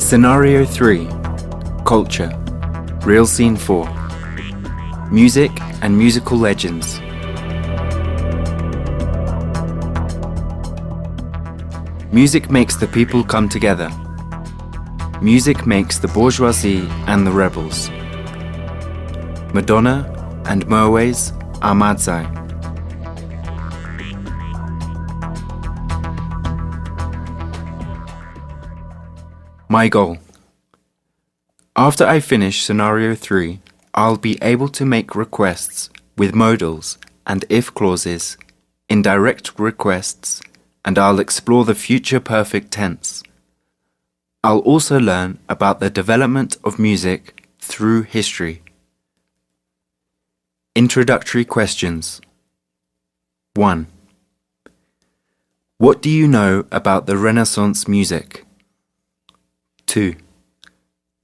Scenario 3. Culture. Real Scene 4. Music and musical legends. Music makes the people come together. Music makes the bourgeoisie and the rebels. Madonna and Moes Ahmadzai. My goal. After I finish Scenario 3, I'll be able to make requests with modals and if clauses, indirect requests, and I'll explore the future perfect tense. I'll also learn about the development of music through history. Introductory questions. 1. What do you know about the Renaissance music? 2.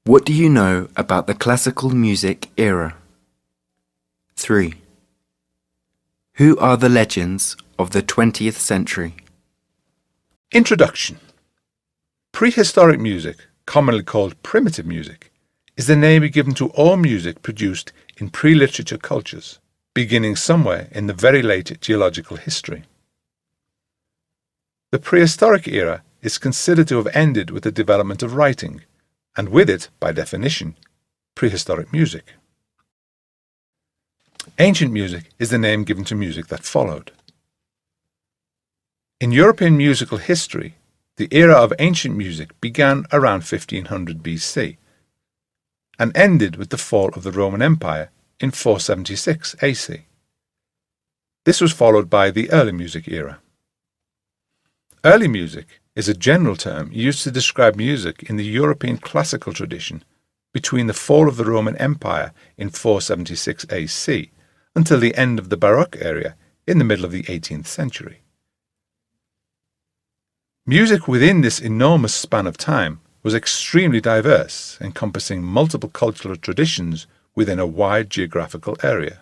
What do you know about the classical music era? 3. Who are the legends of the 20th century? Introduction. Prehistoric music, commonly called primitive music, is the name given to all music produced in pre-literature cultures, beginning somewhere in the very late geological history. The prehistoric era is considered to have ended with the development of writing, and with it, by definition, prehistoric music. Ancient music is the name given to music that followed. In European musical history, the era of ancient music began around 1500 BC and ended with the fall of the Roman Empire in 476 AC. This was followed by the early music era. Early music is a general term used to describe music in the European classical tradition between the fall of the Roman Empire in 476 AC until the end of the Baroque era in the middle of the 18th century. Music within this enormous span of time was extremely diverse, encompassing multiple cultural traditions within a wide geographical area.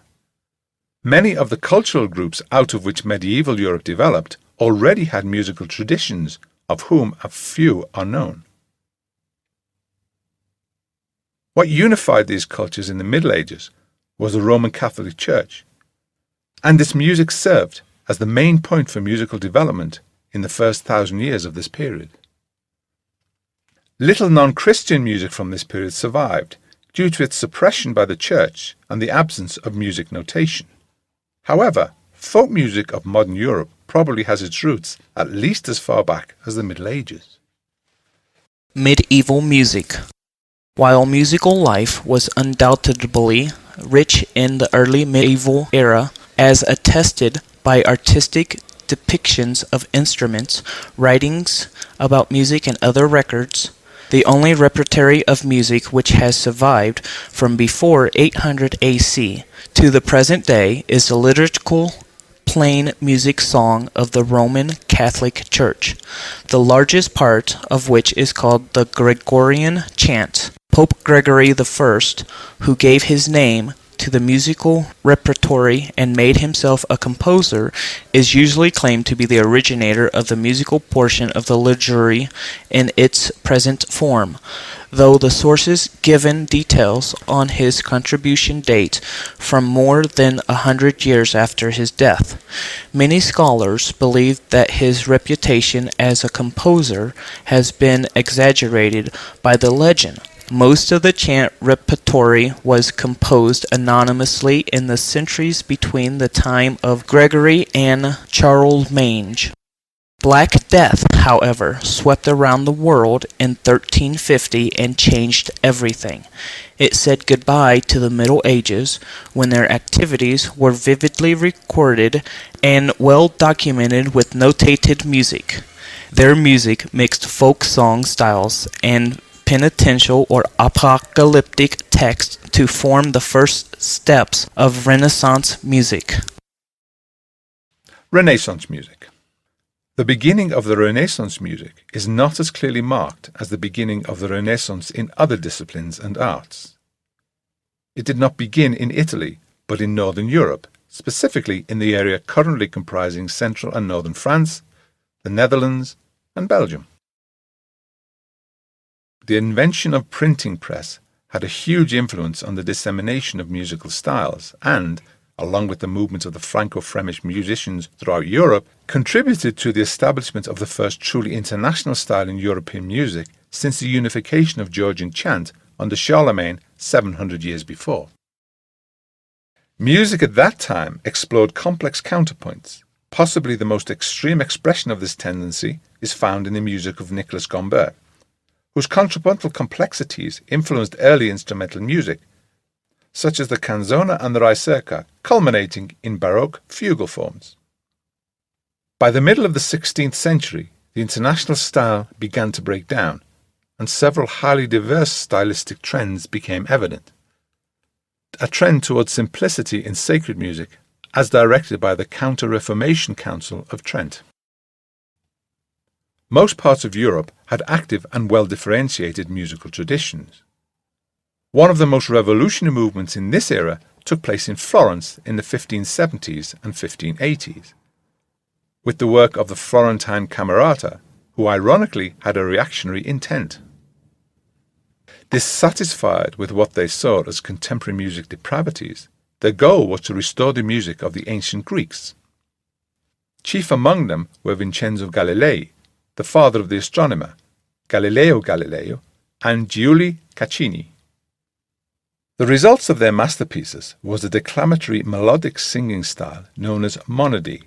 Many of the cultural groups out of which medieval Europe developed already had musical traditions, of whom a few are known. What unified these cultures in the Middle Ages was the Roman Catholic Church, and this music served as the main point for musical development in the first 1,000 years of this period. Little non-Christian music from this period survived due to its suppression by the Church and the absence of music notation. However, folk music of modern Europe probably has its roots at least as far back as the Middle Ages. Medieval music. While musical life was undoubtedly rich in the early medieval era, as attested by artistic depictions of instruments, writings about music and other records, the only repertory of music which has survived from before 800 AC to the present day is the liturgical plain music song of the Roman Catholic Church, the largest part of which is called the Gregorian chant. Pope Gregory I, who gave his name to the musical repertory and made himself a composer, is usually claimed to be the originator of the musical portion of the liturgy in its present form, though the sources given details on his contribution date from more than 100 years after his death. Many scholars believe that his reputation as a composer has been exaggerated by the legend. Most of the chant repertory was composed anonymously in the centuries between the time of Gregory and Charlemagne. Black Death, however, swept around the world in 1350 and changed everything. It said goodbye to the Middle Ages, when their activities were vividly recorded and well documented with notated music. Their music mixed folk song styles and penitential or apocalyptic text to form the first steps of Renaissance music. Renaissance music. The beginning of the Renaissance music is not as clearly marked as the beginning of the Renaissance in other disciplines and arts. It did not begin in Italy, but in Northern Europe, specifically in the area currently comprising central and northern France, the Netherlands, and Belgium. the invention of printing press had a huge influence on the dissemination of musical styles and, along with the movement of the Franco-Flemish musicians throughout Europe, contributed to the establishment of the first truly international style in European music since the unification of Georgian chant under Charlemagne 700 years before. Music at that time explored complex counterpoints. Possibly the most extreme expression of this tendency is found in the music of Nicolas Gombert, whose contrapuntal complexities influenced early instrumental music, such as the canzona and the ricerca, culminating in Baroque fugal forms. By the middle of the 16th century, the international style began to break down, and several highly diverse stylistic trends became evident. A trend towards simplicity in sacred music, as directed by the Counter-Reformation Council of Trent. Most parts of Europe had active and well-differentiated musical traditions. One of the most revolutionary movements in this era took place in Florence in the 1570s and 1580s, with the work of the Florentine Camerata, who ironically had a reactionary intent. Dissatisfied with what they saw as contemporary music depravities, their goal was to restore the music of the ancient Greeks. Chief among them were Vincenzo Galilei, the father of the astronomer, Galileo Galilei, and Giulio Caccini. The results of their masterpieces was a declamatory melodic singing style known as monody,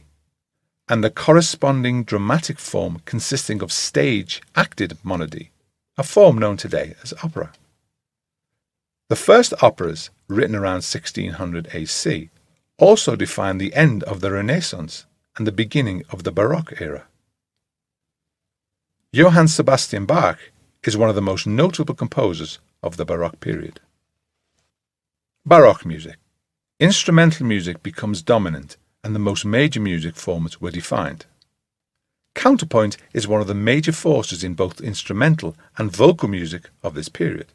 and the corresponding dramatic form consisting of stage-acted monody, a form known today as opera. The first operas, written around 1600 AC, also defined the end of the Renaissance and the beginning of the Baroque era. Johann Sebastian Bach is one of the most notable composers of the Baroque period. Baroque music. Instrumental music becomes dominant and the most major music forms were defined. Counterpoint is one of the major forces in both instrumental and vocal music of this period.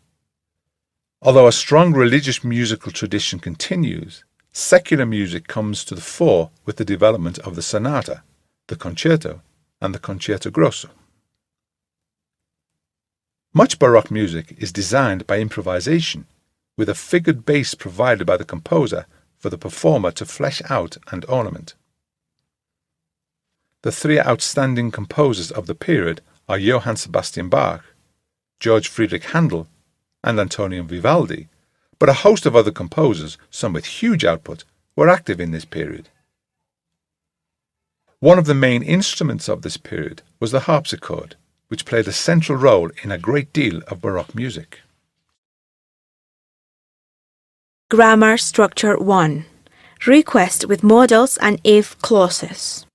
Although a strong religious musical tradition continues, secular music comes to the fore with the development of the sonata, the concerto, and the concerto grosso. Much Baroque music is designed by improvisation, with a figured bass provided by the composer for the performer to flesh out and ornament. The three outstanding composers of the period are Johann Sebastian Bach, Georg Friedrich Handel, and Antonio Vivaldi, but a host of other composers, some with huge output, were active in this period. One of the main instruments of this period was the harpsichord, which played a central role in a great deal of Baroque music. Grammar Structure 1. Request with modals and if clauses.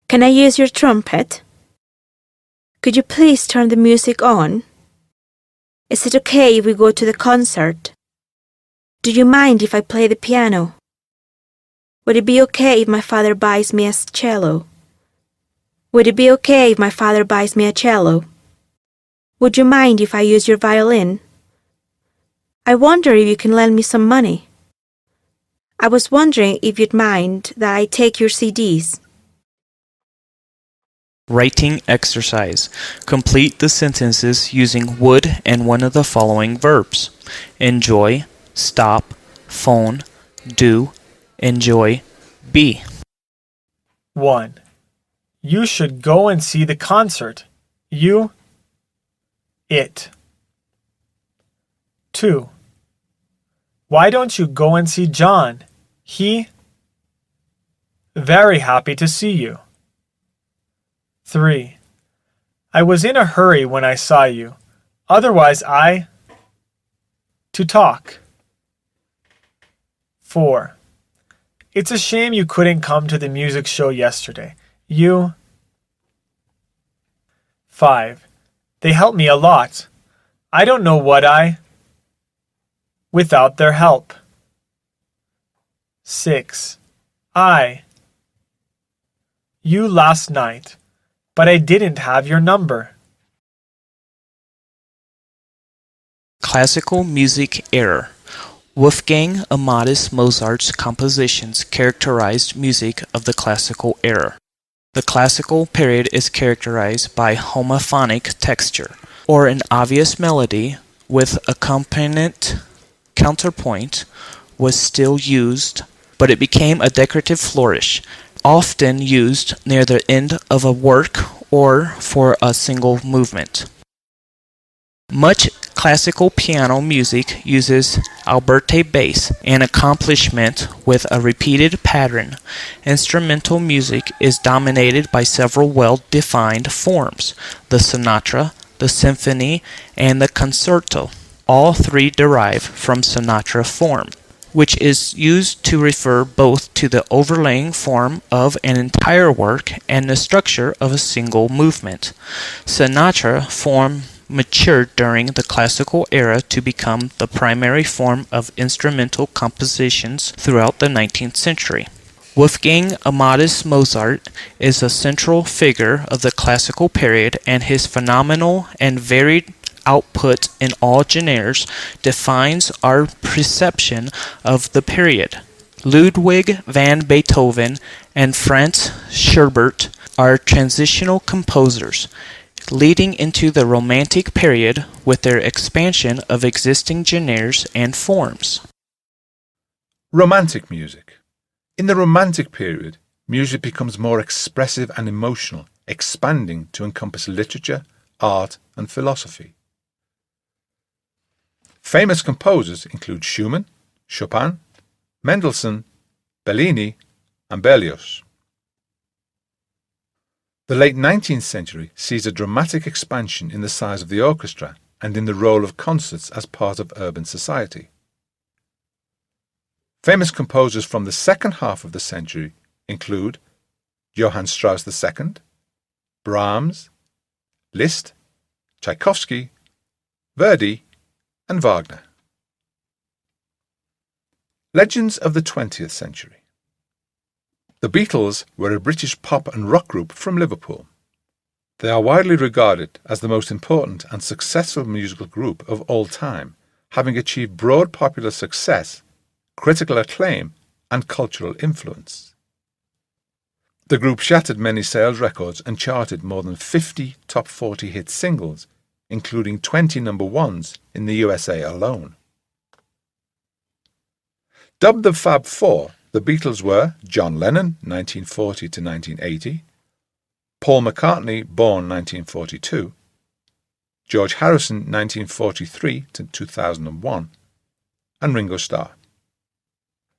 Can I use your trumpet? Could you please turn the music on? Is it okay if we go to the concert? Do you mind if I play the piano? Would it be okay if my father buys me a cello? Would it be okay if my father buys me a cello? Would you mind if I use your violin? I wonder if you can lend me some money. I was wondering if you'd mind that I take your CDs. Writing exercise. Complete the sentences using would and one of the following verbs. Enjoy, stop, phone, do, enjoy, be. 1. You should go and see the concert. You, it. 2. Why don't you go and see John? He, very happy to see you. 3. I was in a hurry when I saw you. Otherwise to talk. 4. It's a shame you couldn't come to the music show yesterday. You. 5. They helped me a lot. I don't know what without their help. 6. You last night, but I didn't have your number. Classical music era. Wolfgang Amadeus Mozart's compositions characterized music of the classical era. The classical period is characterized by homophonic texture, or an obvious melody with accompaniment counterpoint was still used, but it became a decorative flourish, often used near the end of a work or for a single movement. Much classical piano music uses Alberti bass, an accomplishment with a repeated pattern. Instrumental music is dominated by several well-defined forms: the sonata, the symphony, and the concerto. All three derive from sonata form, which is used to refer both to the overlaying form of an entire work and the structure of a single movement. Sonata form matured during the classical era to become the primary form of instrumental compositions throughout the 19th century. Wolfgang Amadeus Mozart is a central figure of the classical period, and his phenomenal and varied output in all genres defines our perception of the period. Ludwig van Beethoven and Franz Schubert are transitional composers, leading into the Romantic period with their expansion of existing genres and forms. Romantic music. In the Romantic period, music becomes more expressive and emotional, expanding to encompass literature, art, and philosophy. Famous composers include Schumann, Chopin, Mendelssohn, Bellini, and Berlioz. The late 19th century sees a dramatic expansion in the size of the orchestra and in the role of concerts as part of urban society. Famous composers from the second half of the century include Johann Strauss II, Brahms, Liszt, Tchaikovsky, Verdi, and Wagner. Legends of the 20th century. The Beatles were a British pop and rock group from Liverpool. They are widely regarded as the most important and successful musical group of all time, having achieved broad popular success, critical acclaim, and cultural influence. The group shattered many sales records and charted more than 50 top 40 hit singles, including 20 number ones in the USA alone. Dubbed the Fab Four, the Beatles were John Lennon, 1940 to 1980, Paul McCartney, born 1942, George Harrison, 1943 to 2001, and Ringo Starr.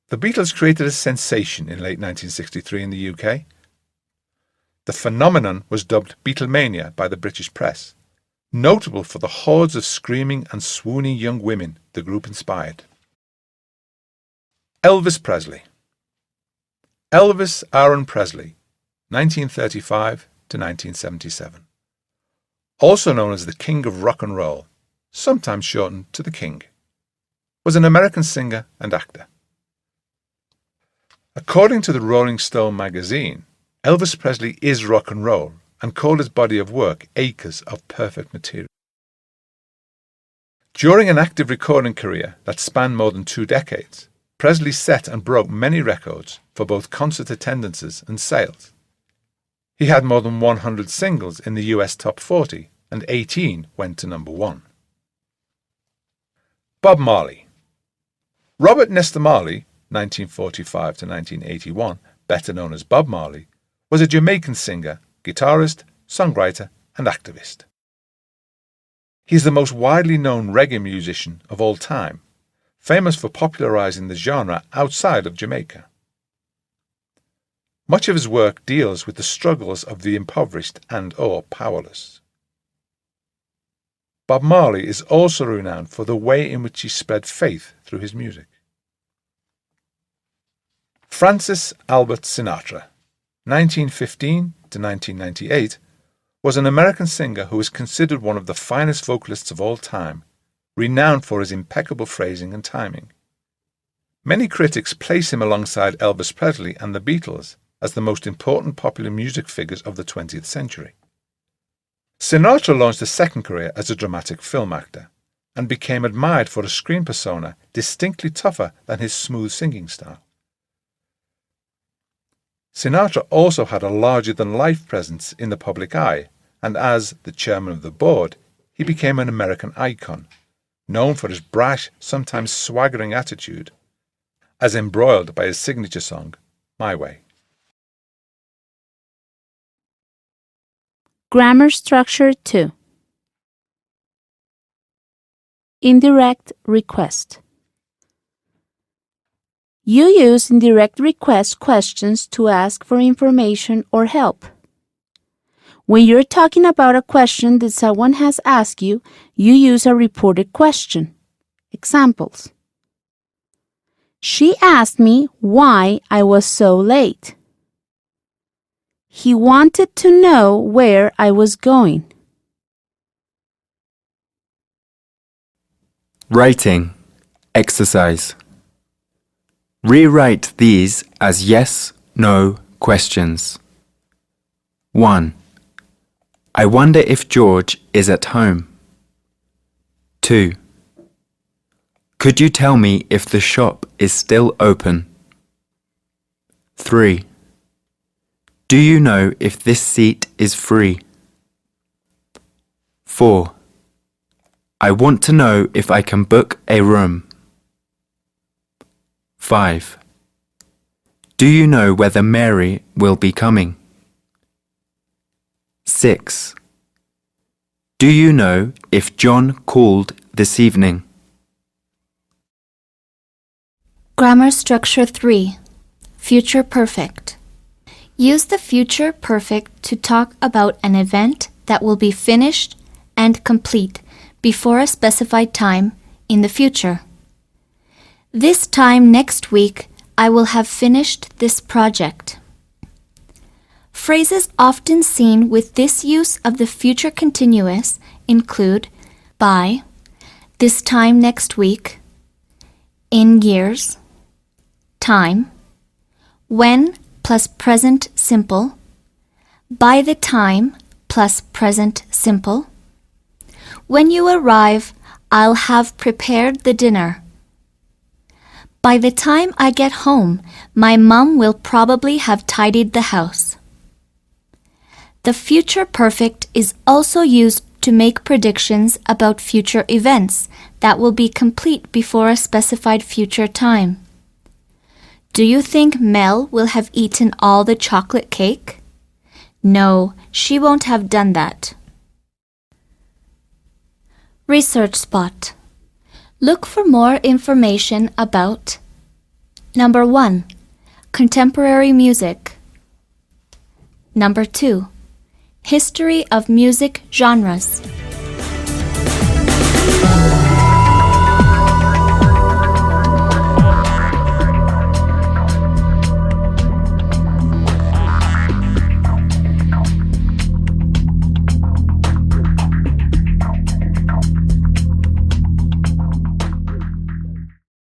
The Beatles created a sensation in late 1963 in the UK. The phenomenon was dubbed Beatlemania by the British press, notable for the hordes of screaming and swooning young women the group inspired. Elvis Presley. Elvis Aaron Presley, 1935 to 1977. Also known as the King of Rock and Roll, sometimes shortened to the King, was an American singer and actor. According to the Rolling Stone magazine, Elvis Presley is rock and roll and called his body of work acres of perfect material. During an active recording career that spanned more than 2 decades, Presley set and broke many records for both concert attendances and sales. He had more than 100 singles in the US Top 40, and 18 went to number 1. Bob Marley. Robert Nesta Marley, 1945 to 1981, better known as Bob Marley, was a Jamaican singer, guitarist, songwriter, and activist. He is the most widely known reggae musician of all time, famous for popularizing the genre outside of Jamaica. Much of his work deals with the struggles of the impoverished and/or powerless. Bob Marley is also renowned for the way in which he spread faith through his music. Francis Albert Sinatra, 1915 to 1998, was an American singer who is considered one of the finest vocalists of all time, renowned for his impeccable phrasing and timing. Many critics place him alongside Elvis Presley and the Beatles as the most important popular music figures of the 20th century. Sinatra launched a second career as a dramatic film actor and became admired for a screen persona distinctly tougher than his smooth singing style. Sinatra also had a larger-than-life presence in the public eye, and as the chairman of the board, he became an American icon, known for his brash, sometimes swaggering attitude, as embroiled by his signature song, My Way. Grammar structure 2. Indirect request. You use indirect request questions to ask for information or help. When you're talking about a question that someone has asked you, you use a reported question. Examples. She asked me why I was so late. He wanted to know where I was going. Writing. Exercise. Rewrite these as yes/no questions. 1. I wonder if George is at home. 2. Could you tell me if the shop is still open? 3. Do you know if this seat is free? 4. I want to know if I can book a room. 5. Do you know whether Mary will be coming? 6. Do you know if John called this evening? Grammar structure 3. Future perfect. Use the future perfect to talk about an event that will be finished and complete before a specified time in the future. This time next week, I will have finished this project. Phrases often seen with this use of the future continuous include by, this time next week, in years, time, when plus present simple, by the time plus present simple. When you arrive, I'll have prepared the dinner. By the time I get home, my mom will probably have tidied the house. The future perfect is also used to make predictions about future events that will be complete before a specified future time. Do you think Mel will have eaten all the chocolate cake? No, she won't have done that. Research spot. Look for more information about Number 1. Contemporary music. Number 2. History of music genres.